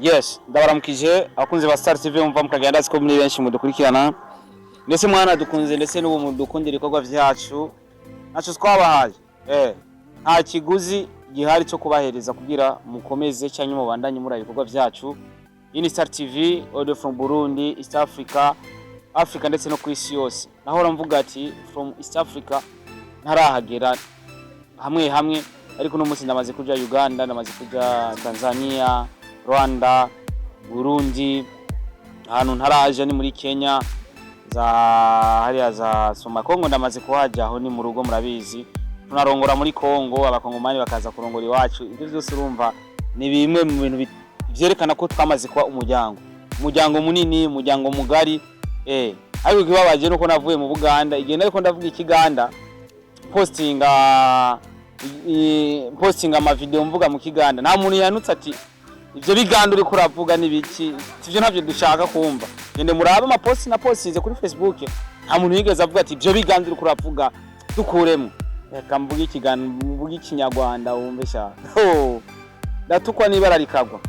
Yes, ndabaramukije abakunzi ba Star TV mva mukagenda siko muri benshi mudukurikirana. Ndetse mwana dukunze ndetse n'ubu mudukundira ibikorwa vyacu. Naco twabahaye. Nta kiguzi gihari cyo kubahereza kugira mukomeze cyangwa mubandanye muri ibikorwa vyacu. Ini Star TV, audio from Burundi, East Africa, Africa ndetse no kwisi yose. Nahora mvuga ati from East Africa ntarahagera hamwe ariko no musi ndamaze kuja Uganda, ndamaze kuja Tanzania, Rwanda, Burundi, ahantu ntaraje ni muri Kenya, hariya za Somakongo ndamaze kuhaja aho ni mu rugo murabizi. Tunarongora muri Kongo, abakongomani bakaza kurongora iwacu. Ibyo byose urumva ni bimwe mu bintu byerekana ko twamaze kuba umuryango munini, umuryango mugari. Ariko kibabaje nuko navuye mu Buganda, igenda ariko ndavuga ikiganda postinga ama video mvuga mu kiganda. Nta muntu yanutse ati ivyo biganda uri kuravuga nibiki, ivyo ntavyo dushaka kumva. Gende murabe ama post na postinze kuri Facebook, nta muntu yigeze avuga ati ivyo biganda uri kuravuga dukuremo. Reka mvuga ikiganda, mvuga ikinyarwanda wumve sha. Ndatukwa nibara rikagwa.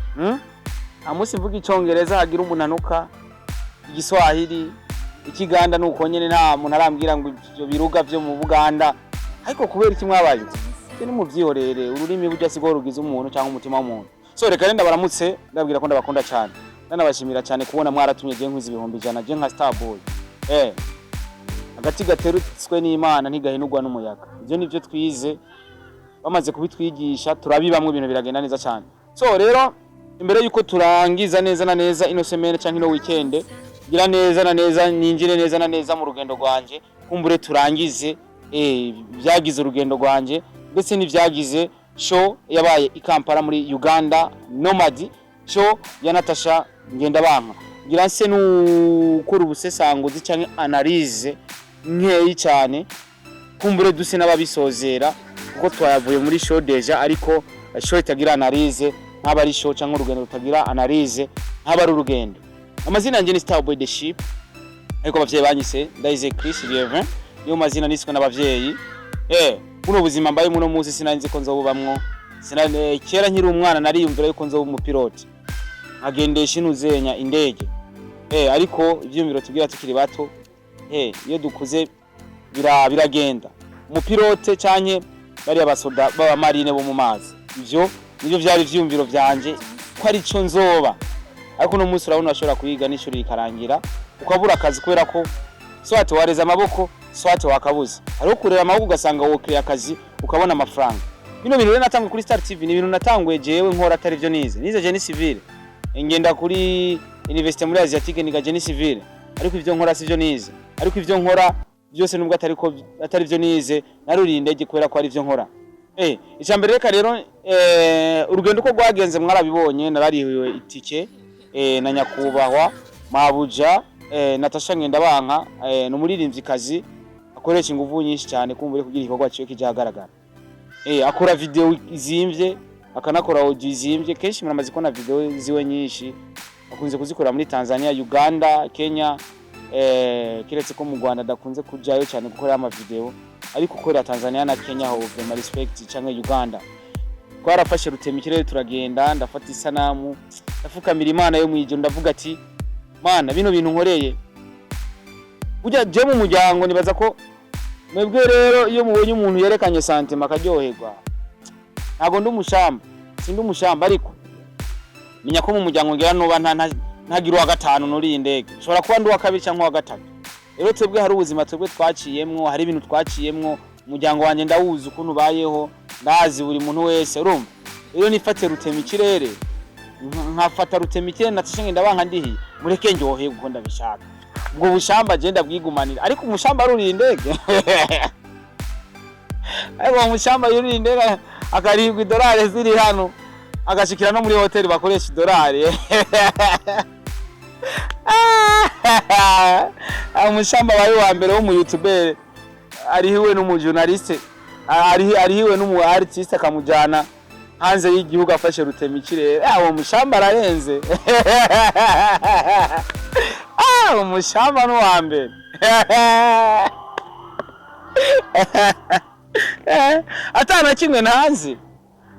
Amusi mvuga icongereza hagira umuntanuka, igiswahili, ikiganda nuko nyene nta muntu arambwira ngo ivyo biruga vyo mu Buganda. Ariko kubera iki mwabaye? Ni mu vyihorere, ururimi burya sigo rugize umuntu cyangwa umutima w'umuntu. So reka nenda baramutse ndabwira ko ndabakunda cyane. Ndanabashimira cyane kubona mwaratumye je nkwiza ibihumbi jana je nka Starboy. Agati gaterutswe n'Imana ntigahinurwa n'umuyaga. Ivyo nivyo twize bamaze kubitwigisha turabibamwe ibintu biragenda neza cyane. So rero imbere yuko turangiza neza na neza ino semaine cyangwa ino weekend, gira neza na neza ninjire neza na neza mu rugendo rwanje, kumbure turangize byagize urugendo rwanje ndetse n'ivyagize show yabaye i Kampala muri Uganda, Nomad show ya Natasha Ngendabanka. Ngira nse n'ukora ubusesanguzi cyangwa analyse nkeyi cyane, kumbure duse n'ababisozera kuko twayavuye muri show deja, ariko show itagira analyse nk'aba ari show cyangwa urugendo rutagira analyse nk'aba ari urugendo. Amazina yanje ni Starboy the Ship, ariko bavyeyi banyise Ndaize Chris Lievin, yo mazina niswe n'abavyeyi. Buno buzima mbaye muno muzi sinanze ko nzobubamwo, kera nkiri umwana nariyumvira yuko nzoba umupiloti agendesha inuzenya indege. Ariko ivyumviro tugira tukiri bato, iyo dukuze biragenda umupilote cyanye bari abasoda baba marine bo mu mazi. Ivyo nivyo vyari vyumviro vyanje ko ari cyo nzoba. Ariko no musi urabona ashobora kuyiga n'ishuri rikarangira ukabura akazi kubera ko swati wareza amaboko, swati wakabuze. Ariko kurera amaboko ugasanga wo create akazi ukabona amafaranga. Bino bintu rero natangwe kuri Star TV, ni ibintu natangwe jewe nkora atari byo nize je ni civil. Ngenda kuri University muri Asiatique niga ni civil. Ariko ivyo nkora sivyo nize. Ariko ivyo nkora byose nubwo atari byo nize, naruri indege kubera ko ari byo nkora. Icambere reka rero urugendo ko rwagenze mwarabibonye, nararihiwe itike na nyakubahwa Mabuja Natasha Ngendabanka, n'umuririmvyikazi akoresha ingufu nyinshi cyane kumbure kugira igikorwa cyo kijagaragara. Akora video izimvye, akanakora audio izimvye. Kenshi muramaze kubona video ziwe nyinshi akunze kuzikora muri Tanzania, Uganda, Kenya, kiretse ko mu Rwanda dakunze kujayo cyane gukora ama video, ariko ukora Tanzania na Kenya ho vraiment respect cyangwa Uganda. Twarafashe rutemikire turagenda, ndafata isanamu, ndafukamira Imana yo mwijyo, ndavuga ati Mana bino bintu nkoreye ujya je mu muryango. Nibaza ko mwebwe rero iyo mubonye umuntu yerekanye sentiment akaryoherwa, ntago sindi umushamba, ariko menya ko mu muryango ngira no ntagira wa gatanu nuri indege, ushobora kuba ndi wa kabiri cyangwa wa gatatu. Rero twebwe hari ubuzima twebwe twaciyemwo, hari ibintu twaciyemwo, umuryango wanje ndawuzi ukuntu bayeho, ndazi buri muntu wese urumva. Rero nifate rutema ikirere, nkafata rutemikire Natasha Ngendabanka ndihi mureke njyohe uko ndabishaka. Ubwo bushamba je ndabwigumanira, ariko umushamba aruri indege. Ariko umushamba yuri indege akaribwa $1 ziri hano, agashikira no muri hotel bakoresha $. Umushamba bari wa mbere wo mu YouTuber, arihiwe n'umujournaliste, arihiwe n'umu artiste akamujana hanze y'igihugu afashe rutemikire. Uwo mushamba ararenze. Umushamba no wa mbere. Atana kimwe ntazi.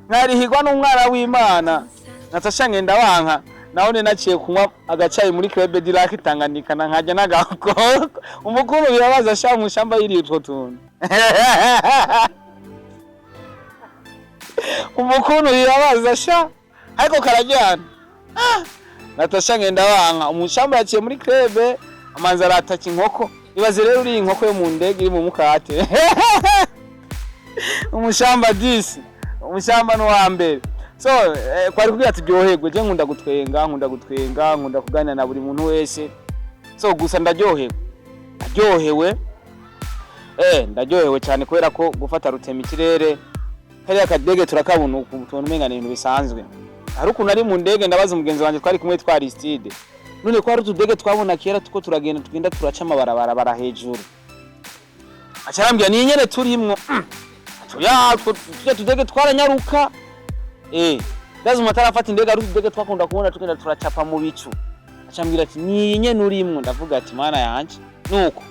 Nkarihigwa n'umwana w'Imana Natasha Ngendabanka naone naciye kunywa agacayi muri Club de Lac Tanganyika nkajya nagakoko umukuru birabaza sha mu shamba yiri utwo tuntu umukuru birabaza sha ariko karajyana Natasha ngenda wanka umushamba yaciye muri Club amanzi arataka inkoko ibaze rero uri inkoko yo mu ndege iri mu mukate umushamba disi umushamba no wambere so kwari kugira turyoherwe je nkunda gutwenga nkunda kuganira na buri muntu wese so gusa ndaryohewe cyane kubera ko gufata rutema ikirere kari akadege turakabona ukuntu umenga ibintu bisanzwe hari ukuntu ari mu ndege ndabaza umugenzi wanje twari kumwe twari Aristide none ko hari utudege twabona kera tuko tugenda turaca amabarabara hejuru acarambya ni nyene turimwo ya tudege twaranyaruka lazima tarafata indege ari tudege twakunda kubona tugenda turacapa mu bicu acambira ati ni nyene urimwo ndavuga ati mana yanje nuko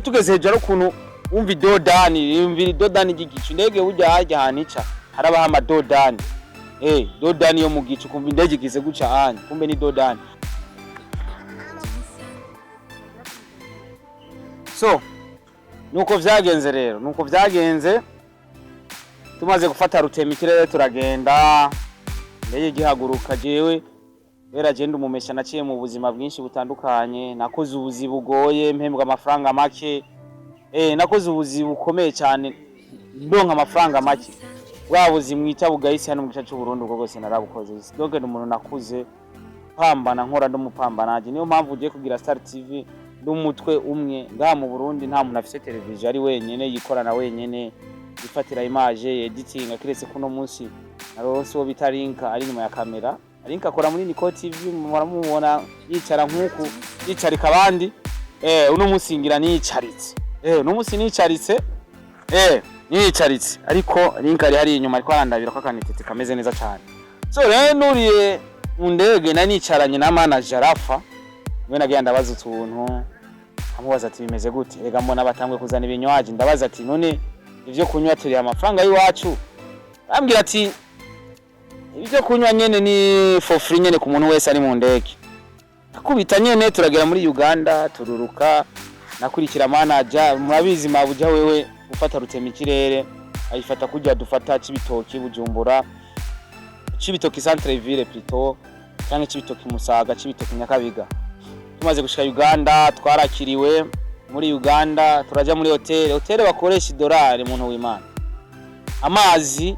tugeze hejuru ukuntu umvi dodani gigicu indege burya hajya hanica harabaha amadodani dodani yo mu gicu kumva indege igize guca anya kumbe ni dodani so nuko vyagenze tumaze gufata rutema ikirere turagenda ndeye gihaguruka jewe era genda umumesha naciye mu buzima bwinshi butandukanye nakoze ubuzi bugoye mpembwa amafaranga make nakoze ubuzi bukomeye cyane ndonka amafaranga make bwabuzi mwita bugahise hano mu gice cy'u Burundi ubwo gose narabukoze donc umuntu nakuze pambana nkora ndumupambanaje niyo mpamvu ugiye kugira Star TV ndumutwe umwe ngaha mu Burundi nta muntu afite televiziyo ari wenyene yikorana wenyene ifatira image editing akiretse kuno munsi narose wo bita Linka ari nyuma ya kamera Linka akora muri Niko TV muramubona yicara nkuku yicarika abandi uno munsi ngira niyicaritse uno munsi niyicaritse niyicaritse ariko Linka ari hari inyuma ariko arandabira ko akanitete kameze neza cyane so rero nuriye mu ndege nanicaranye na manager Rafa we nagiye ndabaza utuntu amubaza ati bimeze gute ega mbona batangwe kuzana ibinywaji ndabaza ati none ivyo kunywa turi amafaranga yiwacu ambwira ati ivyo kunywa nyene ni for free nyene ku muntu wese ari mu ndege akubita nyene turagera muri Uganda tururuka nakurikira manager murabizi mabuja wewe ufata rutema ikirere ayifata kujya dufata Cibitoki Bujumbura Cibitoki Centre Ville plutôt cyangwa Cibitoki Musaga Cibitoki Nyakabiga tumaze gushika Uganda twarakiriwe muri Uganda turaja muri hotel bakoresha $, muntu w'Imana amazi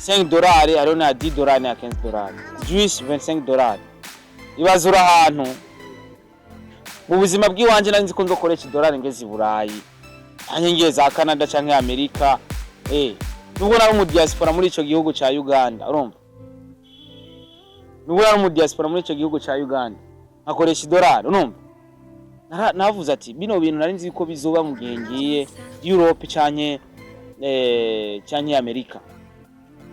$5 ariyo na $10 na $15 juice $25 ibazura ahantu mu buzima bw'iwanje nari nzi ko nzokoresha $, ngeze i Burayi hanyengeye za Canada canke Amerika nubwo nari mu diaspora muri ico gihugu ca Uganda urumva nubwo nari mu diaspora muri ico gihugu ca Uganda akoresha $, urumva navuze ati bino bintu nari nzi ko bizoba mu gihe ngiye Europe canke Amerika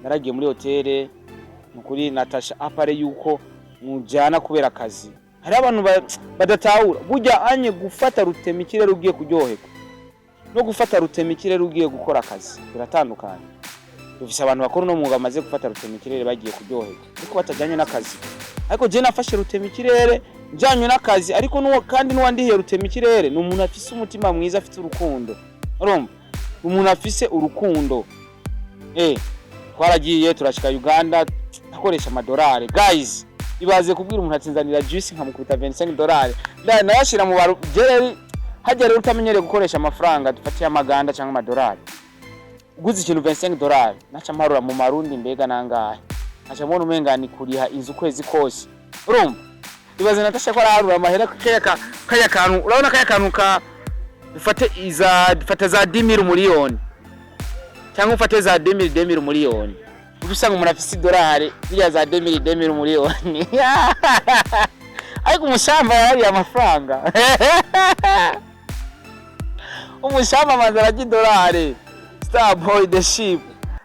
naragiye muri hotel mukuri Natasha apare yuko mujana kubera akazi hari abantu badatahura burya anye gufata rutema ikirere ugiye kuryoherwa no gufata rutema ikirere ugiye gukora akazi biratandukanye dufise abantu bakora no mwuga maze gufata rutema ikirere bagiye kuryoherwa ariko batajanye n'akazi ariko je nafashe rutema ikirere njanywe n'akazi ariko kandi n'uwandihiye rutema ikirere ni umuntu afise umutima mwiza afite urukundo urumva umuntu afise urukundo twaragiye turashika Uganda akoresha $, guys ibaze kubwira umuntu atsinzanira juice nkamukubita $25 nayashira mu baro jereri hajya rero utamenyereye gukoresha amafaranga dufatiye amaganda cyangwa $, guzi ikintu $25 naca mparura mu marundi mbega nangahe naca mbona umengani kuriha inzu kwezi kose urumva ibaze Natasha ko araharura amahera kaya kantu urabona kaya kantu ka dufate za 10 miliyoni cyangwa ufate za 2000 miliyoni usanga umuntu afise $, biriya za 2000 miliyoni ariko umushamba yari amafaranga umushamba manzara $, Star Boy the Ship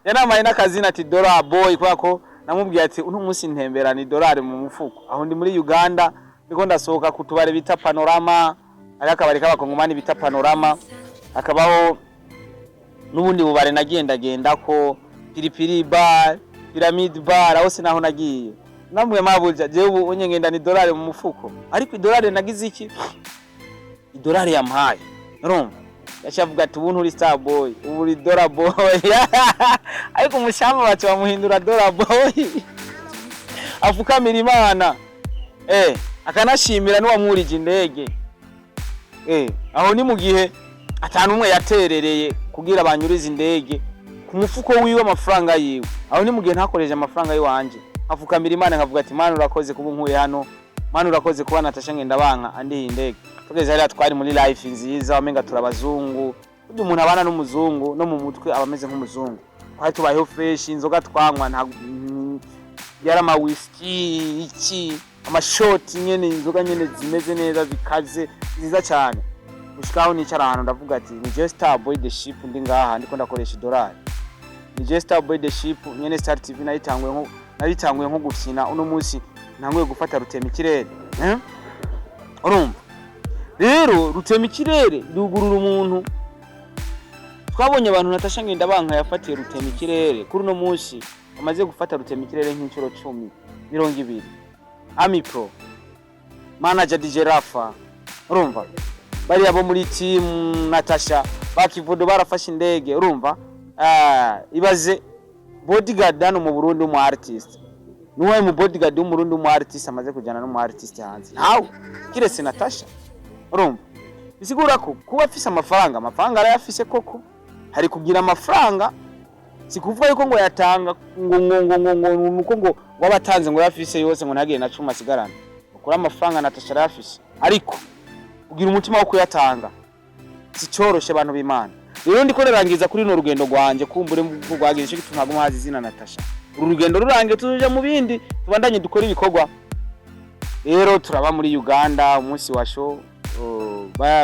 yanamaye n'akazina ati $, boy kwako namubwiye ati uno munsi ntemberana $, mu mufuko aho ndi muri Uganda ndiko ndasohoka kutubare bita Panorama ari akabari k'abakongomani bita Panorama akabaho nubundi bubare nagenda ko Piripiri bar Pyramid bar aho sinaho nagiye namwe mabuja je ubu unyengenda ni dolari mu mufuko ariko idolari nagize iki idolari yampaye urumva yashavuga ati ubu nturi star boy ubu uri dollar boy ariko umushamba bacu bamuhindura dollar boy afukamira Imana akanashimira n'uwamwurije indege aho ni mu gihe atanu umwe yaterereye kugira abanyuriza indege ku mufuko wiwe amafaranga yiwe aho ni mu gihe ntakoreje amafaranga yiwanje afukamira Imana nkavuga ati Mana urakoze kuba nkuye hano Mana urakoze kuba Natasha ngenda banka andi indege tugeze hariya twari muri life nziza wamenga turabazungu undi umuntu abana n'umuzungu no mu mutwe abameze nk'umuzungu twari tubayeho fresh inzoga twanywa nta yara ma whisky iki amashoti nyene inzoga nyene zimeze neza zikaze nziza cyane gushikaho nicara ahantu ndavuga ati ni just star boy the ship ndi ngaha ndiko ndakoresha dolari ni just star boy the ship nyene Star TV nayitanguye nko gukina uno munsi ntanguye gufata rutema ikirere urumva rero rutema ikirere dugurura umuntu twabonye abantu Natasha ngenda banka yafatiye rutema ikirere kuri uno munsi amaze gufata rutema ikirere nk'incuro 10 20 Ami Pro manager DJ Rafa urumva bari abo muri team Natasha bakivudo barafashe indege urumva ibaze bodyguard hano mu Burundi mu artist nuwe mu bodyguard mu Burundi mu artist amaze kujana no mu artist hanze hawo kirese Natasha urumva bisigura ko kuba afise amafaranga arayafise koko hari kugira amafaranga sikuvuga yuko ngo yatanga ngo wabatanze ngo yafise yose ngo nagiye na 10 sigarana ukora amafaranga Natasha arayafise ariko ugira umutima wo kuyatanga sicoroshe abantu b'Imana rero ndiko narangiza kuri no rugendo rwanje kumbure rwagize icyo gituma ntago muhazi izina Natasha uru rugendo rurangiye tuje mu bindi tubandanye dukora ibikorwa rero turaba muri Uganda umunsi wa show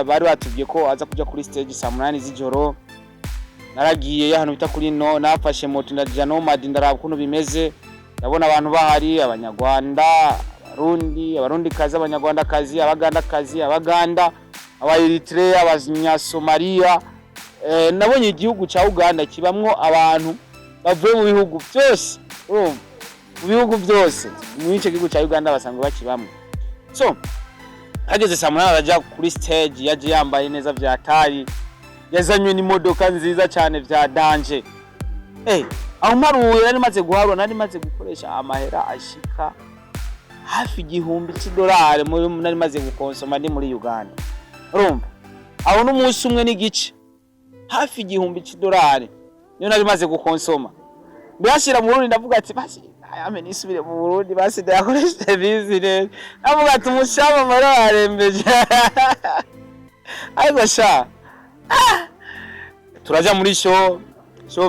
bari batubwiye ko aza kuja kuri stage saa 8 z'ijoro naragiye hano bita kuri no nafashe moto ndaja nomad ndaraba kuno bimeze ndabona abantu bahari abanyarwanda abarundi kazi abanyarwanda kazi abaganda kazi abaganda abaeritrea abanyasomalia nabonye igihugu ca Uganda kibamwo abantu bavuye mu bihugu byose mu bihugu byose mu ico gihugu ca Uganda basangwa bakibamwe so ageze samuna araja kuri stage yaje yambaye neza vyatari yazanywe n'imodoka nziza cyane vya danger aho maruye nari maze guharwa nari maze gukoresha amahera ashika hafi igihumbi $100 nari maze gukonsoma ndi muri Uganda urumva aho n'umunsi umwe n'igice hafi igihumbi $100 niyo nari maze gukonsoma byashira mu Burundi ndavuga ati basi ayame nisubire mu Burundi basi ndakoresha business navuga ati umushaba mara arembeje ariko sha turaja muri show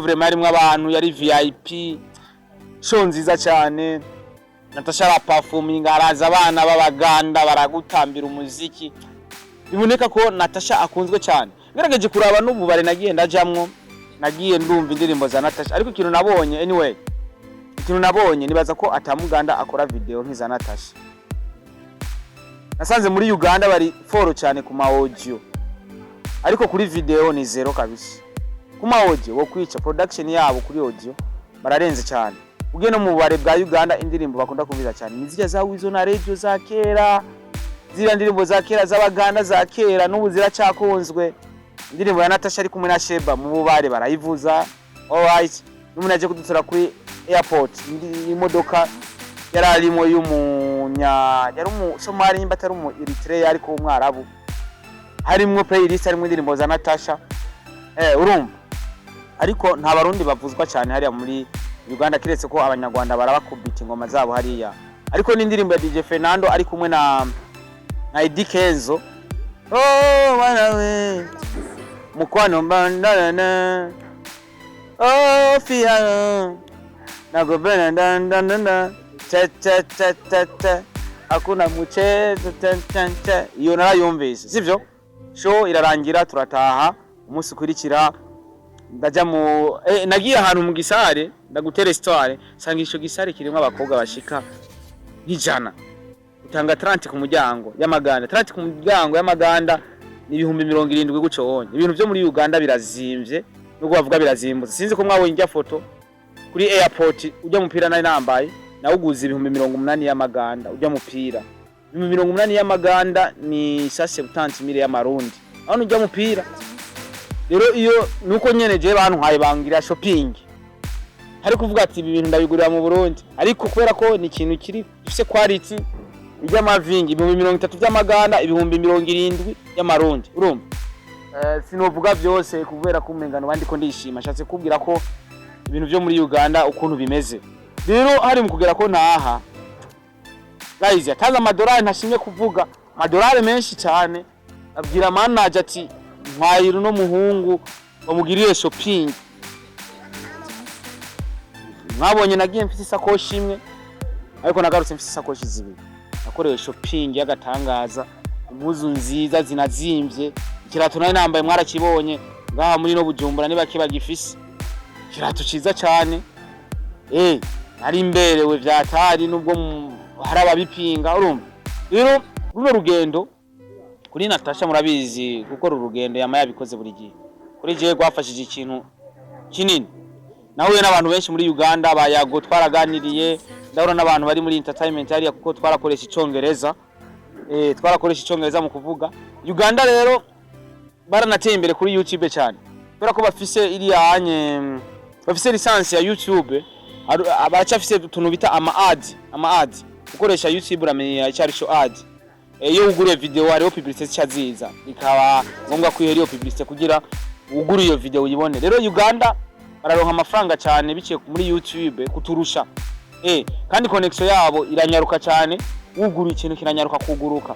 vraiment arimwe abantu yari VIP show nziza cyane Natasha ra performing araza abana babaganda baragutambira umuziki biboneka ko Natasha akunzwe cyane ngerageje kuraba n'ububare nagiye ndajamwo nagiye ndumva indirimbo za Natasha ariko ikintu nabonye anyway ikintu nabonye nibaza ko atamuganda akora video nk'iza Natasha nasanze muri Uganda bari foro cyane ku ma audio ariko kuri video ni zero kabisa ku ma audio wo kwica production yabo kuri audio bararenze cyane ugiye no mu bare bwa Uganda indirimbo bakunda kumviza cyane nizija za wizo na radio za kera zira ndirimbo za kera z'abaganda za kera n'ubu ziracakunzwe indirimbo ya Natasha ari kumwe na Sheba mu bubare barayivuza alright n'umunaje kudutura kuri airport imodoka yararimo yari mu Somali nimba atari mu Eritrea ariko umwarabu harimwo playlist harimwo indirimbo za Natasha urumva ariko nta barundi bavuzwa cyane hariya muri Uganda kiretse ko abanyarwanda barabakubita ingoma zabo hariya ariko n'indirimbo ya DJ Fernando ari kumwe na Eddie Kenzo wanawe mukwano mbandana fia nago benandana cha hakuna muchezo cha iyo narayumvise sivyo show irarangira turataha umunsi kurikira ndaja mu nagiye ahantu mu gisare ndagutera histoire sangisho gisare kirimo abakobwa bashika nk'ijana utanga 30 ku muryango y'amaganda 30 ku muryango y'amaganda ni 70 guco wonye ibintu byo muri Uganda birazimvye nubwo bavuga birazimbutse sinzi ko mwabonye njya foto kuri airport ujya mupira nari nambaye nawuguze 80 y'amaganda ujya mupira 80 y'amaganda ni 70 y'amarundi aho ujya mupira rero iyo nuko nyene je bantwaye bangira shopping hari kuvuga ati ibi bintu ndabigurira mu Burundi ariko kubera ko ni ikintu kiri gifise quality y'amavingi 30 y'amaganda 70 y'amarundi urumva sinovuga byose kubera ko umengano bandi ko ndishima shatse kubwira ko ibintu byo muri Uganda ukuntu bimeze rero hari mu kugera ko naha guys yataza amadolari ntashimye kuvuga amadolari menshi cyane abwira manager ati ntwayiro no muhungu bamugiriye shopping mwabonye nagiye mfite isakoshi imwe ariko nagarutse mfite isakoshi zibiri nakorewe shopping y'agatangaza impuzu nziza zinazimvye ikirato nari nambaye mwarakibonye ngaha muri no Bujumbura niba kibagifise ikirato ciza cyane ari imberewe vyatari nubwo hari ababipinga urumva rero runo rugendo kuri Natasha murabizi gukora urugendo yama yabikoze buri gihe kuri je gwafashije ikintu kinini nahuye n'abantu benshi muri Uganda bayago twaraganiriye ndabona n'abantu bari muri entertainment hariya kuko twarakoresha icongereza twarakoresha icongereza mu kuvuga Uganda rero baranateye imbere kuri YouTube cyane kubera ko bafise iriya bafise lisansi ya YouTube abacafise tuntu bita ama ads ukoresha YouTube uramenye icyari cyo ad iyo uguriye video hariho publicité cyaziza ikaba ngombwa kwihera iyo publicité kugira uguriye iyo video uyibone rero Uganda bararonka amafaranga cyane biciye muri YouTube kuturusha kandi connection yabo iranyaruka cyane uguriye ikintu kiranyaruka kuguruka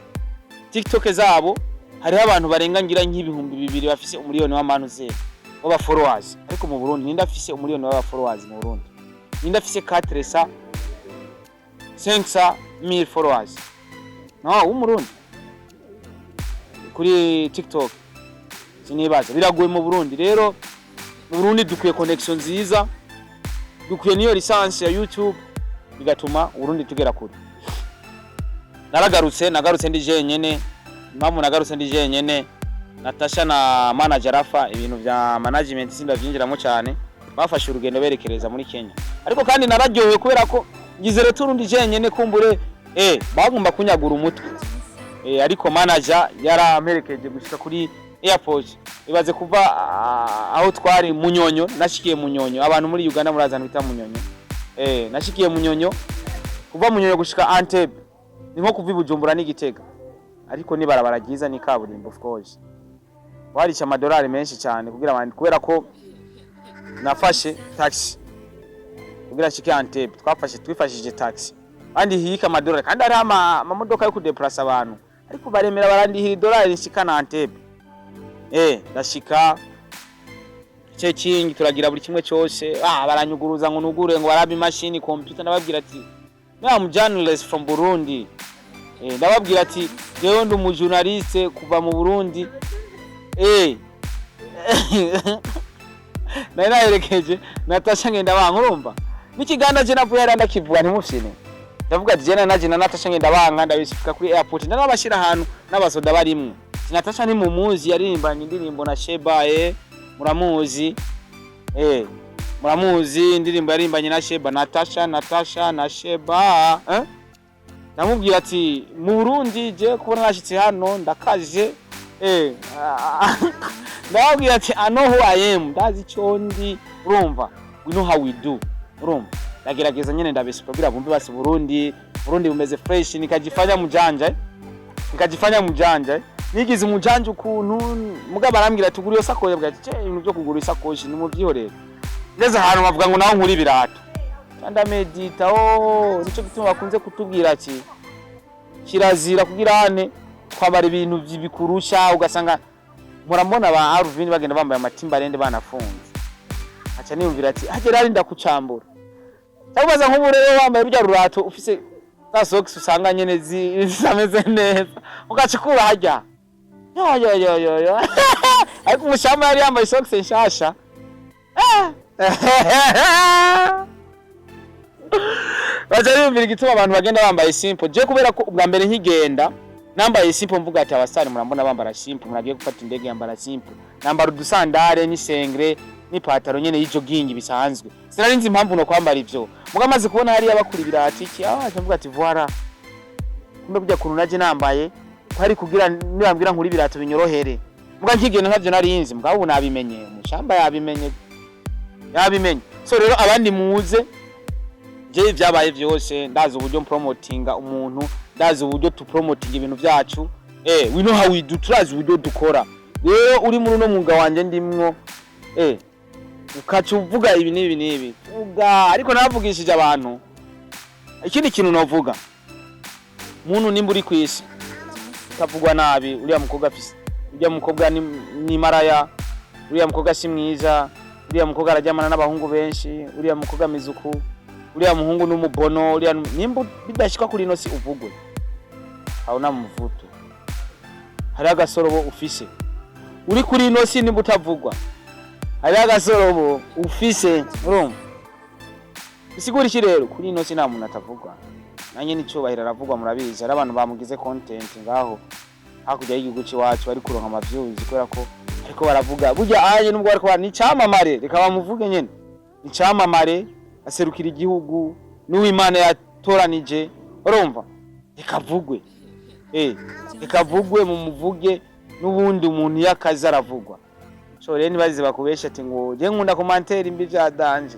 TikTok zabo hariho abantu barenga ngira nk'ibihumbi 2 bafise umuriyoni w'abantu zero baba followers ariko mu Burundi ninda afise umuriyoni w'aba followers mu Burundi ninda afise 500,000 followers no umurundi kuri TikTok sinibaza biragoye mu Burundi rero mu Burundi dukwiye connection nziza dukwiye niyo lisansi ya YouTube bigatuma Burundi tugera kure nagarutse ndi jenyene mpamvu nagarutse ndi jenyene Natasha na manager Rafa ibintu vya management sindavyinjiramo cyane bafashe urugendo berekereza muri Kenya ariko kandi nararyohewe kubera ko ngize retour ndi jenyene kumbure bagomba kunyagura umutwe ariko manager yaramperekeje gushika kuri airport ibaze kuva aho twari Munyonyo nashikiye Munyonyo abantu muri Uganda murazana bita Munyonyo nashikiye Munyonyo kuva Munyonyo gushika Antebbe ni nko kuva Bujumbura n'Igitega ariko ni barabara ryiza ni kaburimbo of course waricha amadolari menshi cyane kugira abantu kubera ko nafashe taxi kugira shike Antebbe twifashije taxi andi hika amadolari kandi ari amamodoka yo kudeplace abantu ariko baremera barandihira dolari nshikana Antebbe ndashika checking turagira buri kimwe cyose baranyuguruza ngo nugure ngo barabe machine computer nababwira ati I'm journalist from Burundi ndababwira ati jewe ndi mu journaliste kuva mu Burundi naherekeje Natasha ngenda bankurumva n'ikiganda je navuye aranda kivuga ntimufine ndavuga ati jena naje na Natasha ngenda banga ndabishika kuri airport ndabashira ahantu n'abasoda barimwe Natasha ni mumuzi yaririmbanye indirimbo na Sheba muramuzi muramuzi indirimbo yaririmbanye na Sheba Natasha na Sheba namubwira ati mu Burundi je kubona nashitse hano ndakaje ndabwira ati I know who I am ndazi cyondi urumva we know how we do urumva ndagerageza nyene ndabespa kugira bumve basi Burundi bumeze fresh nikajifanya mujanja nigize umujanja ukuntu muga barambwira ati guriyo sakoye bwa ati ibintu byo kugura isakoshi ni mu byihorera ngeze ahantu bavuga ngo naho nkuri birato kandi amedita nico gituma bakunze kutubwira ati kirazira kugira hane twabara ibintu bikurusha ugasanga murambona ba Arvin bagenda bambaye amatimba rende banafunze acha niyumvira ati hagera ari ndakucambura cyangwa nk'ubu rero wambaye rujya rurato ufise za socks usanga nyene zisameze neza ugacikura hajya yo ariko umushamba yari yambaye socks nshasha baje yumvira igituma abantu bagenda bambaye simple je kubera ko ubwa mbere nkigenda nambaye simple mvuga ati abasari murambona bambara simple muragiye gufata indege yambara simple nambara udusandare ni sengre ni pataro nyene y'ijogging bisanzwe sinarinzi impamvu no kwambara ivyo mugamaze kubona hari abakuri birati iki ndavuga ati voilà kumbe kujya kuntu naje nambaye kwari kugira nibambwira nkuri birato binyorohere muga nkigene ntavyo narinzi muga ubu nabimenye umushamba yabimenye so rero abandi muze je byabaye byose ndazi uburyo promotinga umuntu ndazi uburyo tu promoting ibintu byacu we know how we do turazi uburyo dukora rero uri muri no mwuga wanje ndimwo ukaca uvuga ibi nibi vuga ariko navugishije abantu ikindi kintu novuga muntu nimba uri kwisi kavugwa nabi uriya mukobwa afise uriya mukobwa ni maraya uriya mukobwa si mwiza uriya mukobwa arajyamana n'abahungu benshi uriya mukobwa mizuku uriya muhungu n'umubono uriya nimba bidashika kuri ino si uvugwe aho na muvuto hari agasorobo ufise uri kuri ino si nimba utavugwa hari agasorobo ufise urumva isigura iki rero kuri ino si nta muntu atavugwa nanye nicubahira aravugwa murabizi ari abantu bamugize content ngaho hakujya y'igihugu cyacu bari kuronka amaviews kubera ko ariko baravuga burya anye nubwo bariko ni cyamamare reka bamuvuge nyene ni cyamamare aserukira igihugu n'uwimana yatoranije urumva ikavugwe ikavugwe mu muvuge n'ubundi umuntu yakaza aravugwa so rero nibazize bakubesha ati ngo je nkunda commentaire imbi bya danje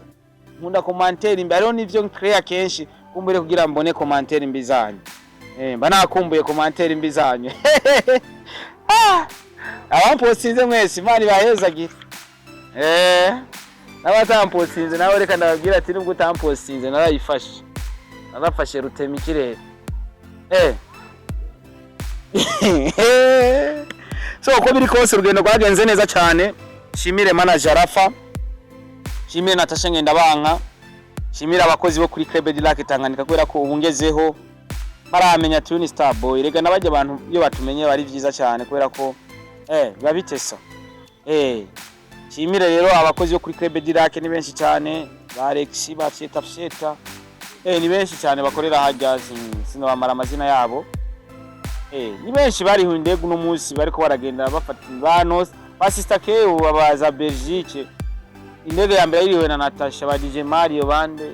nkunda commentaire imbi ariho nivyo create kenshi kumbure kugira mbone commentaire imbi zanyu mba nakumbuye commentaire imbi zanyu abampostinze mwese imana bahezagira n'abatampostinze nawe reka ndababwira ati nubwo utampostinze narafashe rutema ikirere so uko biri kose urugendo rwagenze neza cyane shimire manager Rafa shimire Natasha Ngendabanka shimire abakozi bo kuri Club de Lac Tanganyika kubera ko ubungezeho baramenya Tune Star Boy rega nabajye abantu iyo batumenye bari byiza cyane kubera ko babitesa shimire rero abakozi bo kuri Club de Lac ni benshi cyane ba Alex bafyeta ni benshi cyane bakorera hajya sino bamara amazina yabo ni benshi bari hundego no munsi bariko baragenda bafata bano ba Sister Keo babaza Belgique indege ya mbere iriwe na Natasha ba DJ Mario bande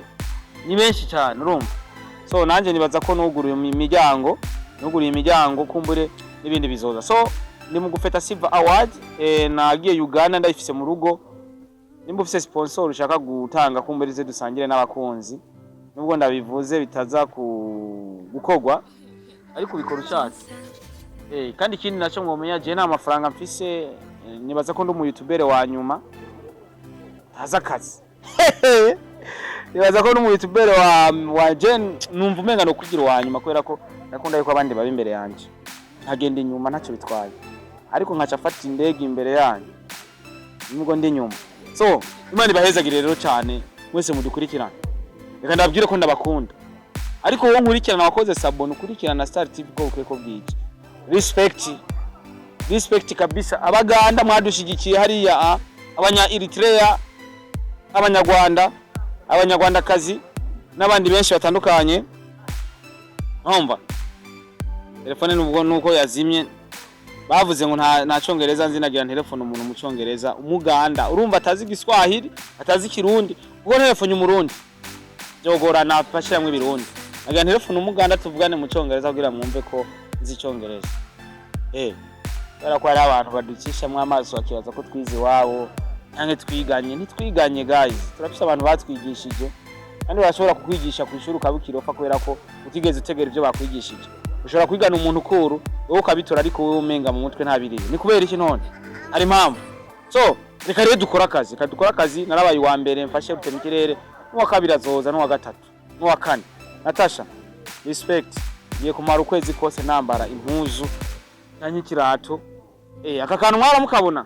ni benshi cyane urumva so nanje nibaza ko nuguruye imiryango kumbure nibindi bizoza so ndi mu gufeta Silver Award nagiye Uganda ndayifise mu rugo nimba ufise sponsor ushaka gutanga kumbure ze dusangire n'abakunzi nubwo ndabivuze bitaza gukogwa ariko bikora ucyatsi kandi ikindi nacyo mwomenya je nta mafaranga mfise nibaza ko ndi mu YouTuber wa nyuma haza kazi nibaza ko ndi mu YouTuber wa Jen numva umenga no kugira wa nyuma kubera ko nakunda yuko abandi baba imbere yanje ntagenda inyuma ntacyo bitwaye ariko nkaca afata indege imbere yanyu nubwo ndi nyuma so imana ibahezagire rero cyane mwese mudukurikirana reka ndabwire ko ndabakunda ariko wowe nkurikirana wakoze sabone ukurikirana Star TV ko bwije respect kabisa abaganda mwadushigikiye hariya abanya Eritrea abanyarwanda kazi n'abandi benshi batandukanye umva telefone nubwo nuko yazimye bavuze ngo nta cyongereza nzinagira telefone umuntu mu cyongereza umuganda urumva atazi Giswahili atazi Kirundi ubwo telefone umurundi jogora nafashiramwe birundi agira telefone umuganda tuvugane mu cyongereza kugira mwumve ko nzi cyongereza bara ko ari abantu baducisha mu amaso akibaza ko twize wabo nange twiganye guys turafise abantu batwigishije kandi bashobora kukwigisha kwishura ukabukirofa kubera ko utigeze utegera ibyo bakwigishije ushobora kwigana umuntu ukuru wowe ukabitora ariko wowe umenga mu mutwe ntabiriye ni kubera iki none ari impamvu so reka rero dukora akazi narabaye wa mbere mfashe rutema ikirere n'uwa kabiri azoza n'uwa gatatu n'uwa kane Natasha respect ye kumara ukwezi kose nambara impuzu nanye kirato aka kantu mwara mukabona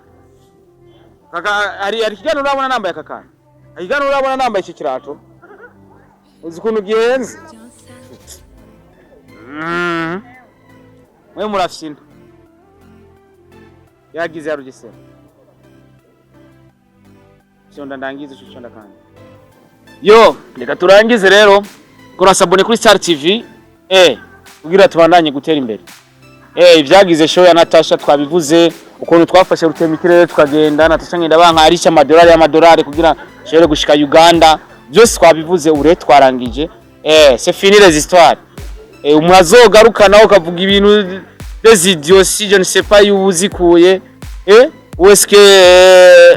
ari kijana urabona nambaye aka kantu kijana urabona nambaye iki kirato uzi kuntu gihenze mwe murafyina yagize yarugisera cyonda ndangize cyonda kandi yo reka turangize rero kora sabone kuri Star TV kugira tubandanye gutera imbere ibyagize show ya Natasha twabivuze ukuntu twafashe rutema ikirere tukagenda Natasha Ngendabanka arisha amadolari kugira shere gushika Uganda byose twabivuze ure twarangije c'est fini les histoires umuntu azogaruka nawe ukavuga ibintu des idioties je ne sais pas yubuzikuye où est-ce que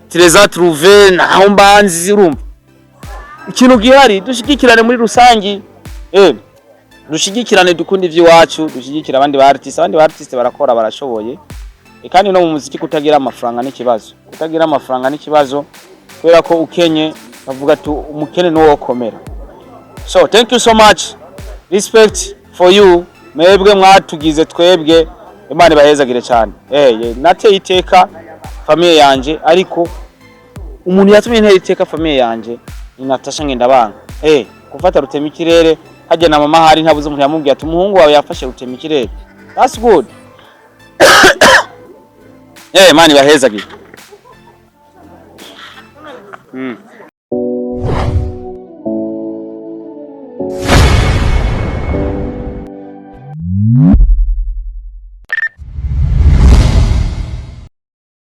tu les as trouvés naho mbanzi urumva ikintu gihari dushigikirane muri rusangi dushigikirane dukunda ivy'iwacu dushigikira abandi ba artiste barakora barashoboye kandi no mu muziki kutagira amafaranga n'ikibazo kubera ko ukenye bavuga ati umukene no wokomera. So thank you so much, respect for you, mwebwe mwatugize twebwe Imana ibahezagire cyane. Nateye iteka famille yanje ariko umuntu yatumye nteye iteka famille yanje ni Natasha Ngendabanga. Gufata Rutema Ikirere hajya na mama hari ntabuze umuntu yamubwiye ati umuhungu wawe yafashe Rutema Ikirere. That's good. Imana ibahezagire.